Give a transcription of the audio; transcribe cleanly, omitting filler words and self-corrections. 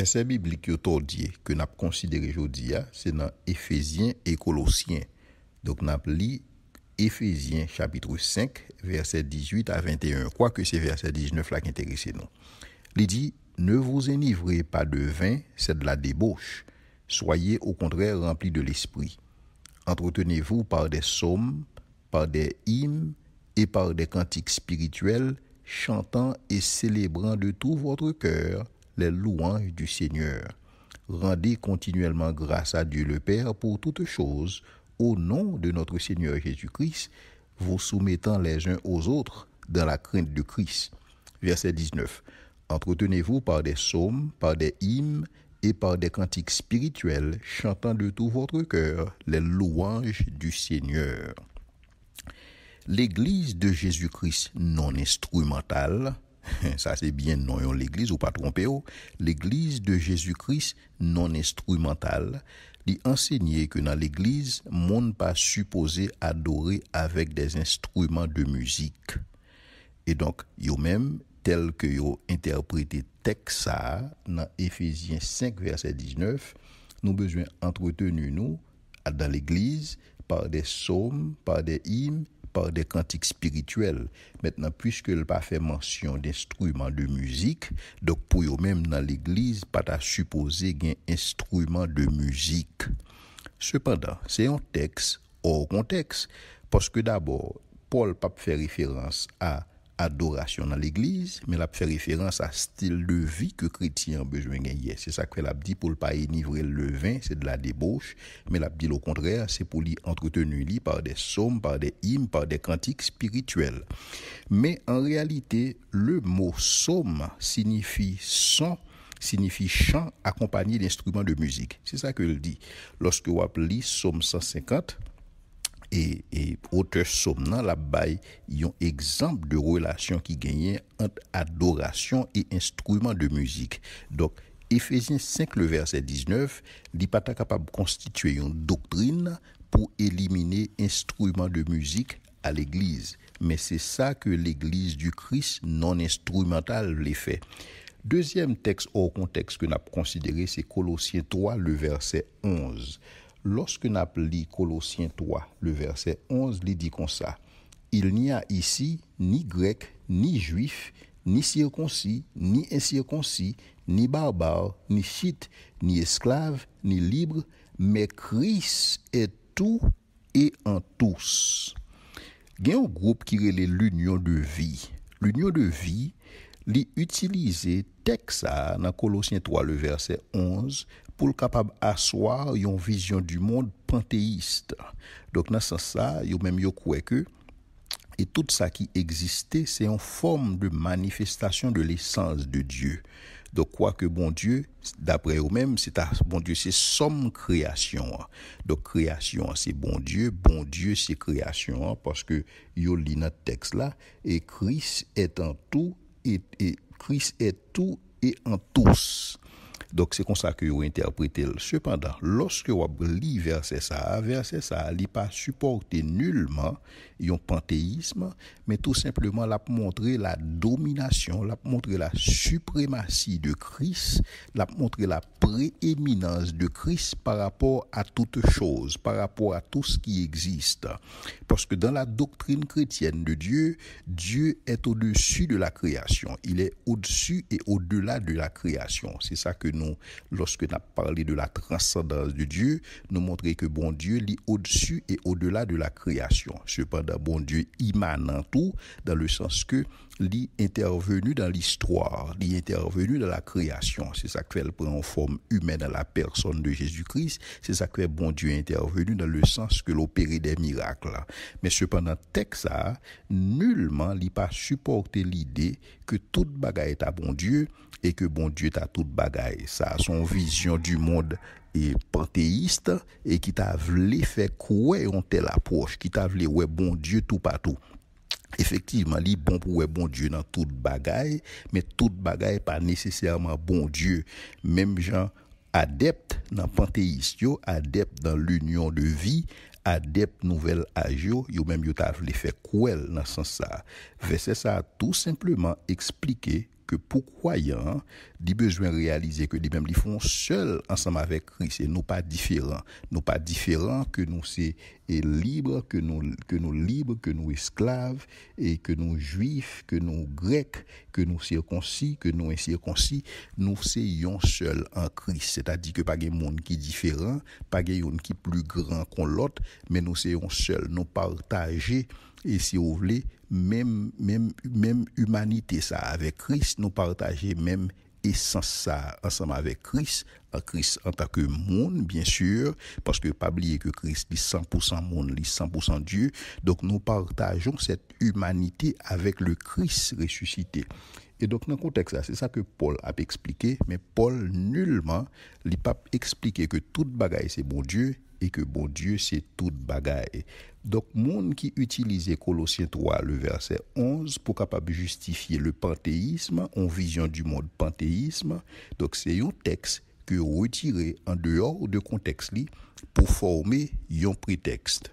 verset biblique aujourd'hui que nous avons considéré aujourd'hui, c'est dans Éphésiens et Colossiens. Donc, nous avons lu Éphésiens chapitre 5, verset 18 à 21. Quoique c'est verset 19 là qui intéresse nous. Il dit, ne vous enivrez pas de vin, c'est de la débauche. Soyez au contraire remplis de l'esprit. Entretenez-vous par des psaumes, par des hymnes et par des cantiques spirituels, chantant et célébrant de tout votre cœur les louanges du Seigneur. Rendez continuellement grâce à Dieu le Père pour toutes choses, au nom de notre Seigneur Jésus-Christ, vous soumettant les uns aux autres dans la crainte de Christ. Verset 19. Entretenez-vous par des psaumes, par des hymnes et par des cantiques spirituels, chantant de tout votre cœur les louanges du Seigneur. L'église de Jésus-Christ non instrumentale, ça c'est bien non l'église ou pas tromper, l'église de Jésus-Christ non instrumentale, lui enseigner que dans l'église, monde pas supposé adorer avec des instruments de musique. Et donc, yo même tel que yo interprété texte ça dans Éphésiens 5 verset 19, nous besoin entretenir nous dans l'église par des psaumes, par des hymnes, par des cantiques spirituels. Maintenant, puisque il pas fait mention d'instruments de musique, donc pour eux-mêmes dans l'église, pas à supposer un instrument de musique. Cependant, c'est un texte hors contexte, parce que d'abord, Paul pas fait référence à adoration dans l'église, mais il fait référence à style de vie que chrétien a besoin de gagner. C'est ça que l'a dit pour ne pas enivrer le vin, c'est de la débauche, mais l'a dit au contraire, c'est pour lui entretenir lui par des psaumes, par des hymnes, par des cantiques spirituels. Mais en réalité, le mot psaume signifie son, signifie chant accompagné d'instruments de musique. C'est ça que il dit. Lorsque vous appelez psaume 150, et auteur psaume la bail yon exemple de relation qui gagnait entre adoration et instrument de musique. Donc Éphésiens 5 le verset 19, li pas capable de constituer une doctrine pour éliminer instrument de musique à l'église, mais c'est ça que l'église du Christ non instrumentale les fait. Deuxième texte hors contexte que nous avons considéré, c'est Colossiens 3 le verset 11. Lorsque nous appelons Colossiens 3, le verset 11, il dit comme ça. Il n'y a ici ni grec, ni juif, ni circoncis, ni incirconcis, ni barbare, ni chite, ni esclave, ni libre, mais Christ est tout et en tous. Il y a un groupe qui relève l'union de vie. L'union de vie, l'utiliser texte dans Colossiens 3, le verset 11, pour le capable asseoir une vision du monde panthéiste. Donc dans ce sens ça, yo même yo croit que et tout ça qui existait, c'est une forme de manifestation de l'essence de Dieu. Donc quoi que bon Dieu, d'après eux-mêmes, bon Dieu c'est somme création. Donc création c'est bon Dieu c'est création parce que yo lit notre texte là et Christ est en tout et Christ est tout et en tous. Donc c'est comme ça que vous interprétez. Cependant, lorsque vous lisez verset ça, il pas supporter nullement un panthéisme, mais tout simplement l'a montrer la domination, l'a montrer la suprématie de Christ, l'a montrer la prééminence de Christ par rapport à toute chose, par rapport à tout ce qui existe. Parce que dans la doctrine chrétienne de Dieu, Dieu est au-dessus de la création. Il est au-dessus et au-delà de la création. C'est ça que nous, lorsque nous avons parlé de la transcendance de Dieu, nous montrer que bon Dieu est au-dessus et au-delà de la création. Cependant, bon Dieu immanent tout, dans le sens que il est intervenu dans l'histoire, il est intervenu dans la création. C'est ça qu'elle prend en forme humaine dans la personne de Jésus-Christ. C'est ça que bon Dieu est intervenu dans le sens que l'opérer des miracles. Mais cependant, texte ça, nullement il pas supporter l'idée que toute bagaille est à bon Dieu et que bon Dieu est à toute bagaille. Ça a son vision du monde et panthéiste et qui t'a voulu faire quoi on telle approche, qui t'a voulu ouais bon Dieu tout partout. Effectivement, il est bon pour ouais bon Dieu dans toute bagaille, mais toute bagaille pas nécessairement bon Dieu. Même gens adeptes dans panthéiste, adeptes dans l'union de vie, adeptes nouvel âge, yo même yo t'a voulu faire quoi dans sens ça. Verset ça tout simplement expliquer que pour croyants, ils besoin réaliser que lui-même ils font seul ensemble avec Christ et nous pas différents. Nous pas différents que nous c'est libres, que nous libres, que nous esclaves et que nous juifs, que nous grecs, que nous circoncis, que nous incirconcis, nous soyons seuls en Christ. C'est-à-dire que pas de monde qui est différent, pas de monde qui est plus grand qu'on l'autre, mais nous soyons seuls, nous partager et si vous voulez même humanité ça avec Christ, nous partager même essence ça ensemble avec Christ en tant que monde bien sûr parce que pas oublier que Christ est 100% monde, il est 100% Dieu, donc nous partageons cette humanité avec le Christ ressuscité. Et donc dans le contexte là, c'est ça que Paul a expliqué, mais Paul nullement il pas expliqué que toute bagaille c'est bon Dieu et que bon Dieu c'est toute bagaille. Donc monde qui utilisait Colossiens 3 le verset 11 pour capable justifier le panthéisme, en vision du monde panthéisme, donc c'est un texte que retirer en dehors de contexte li pour former un prétexte.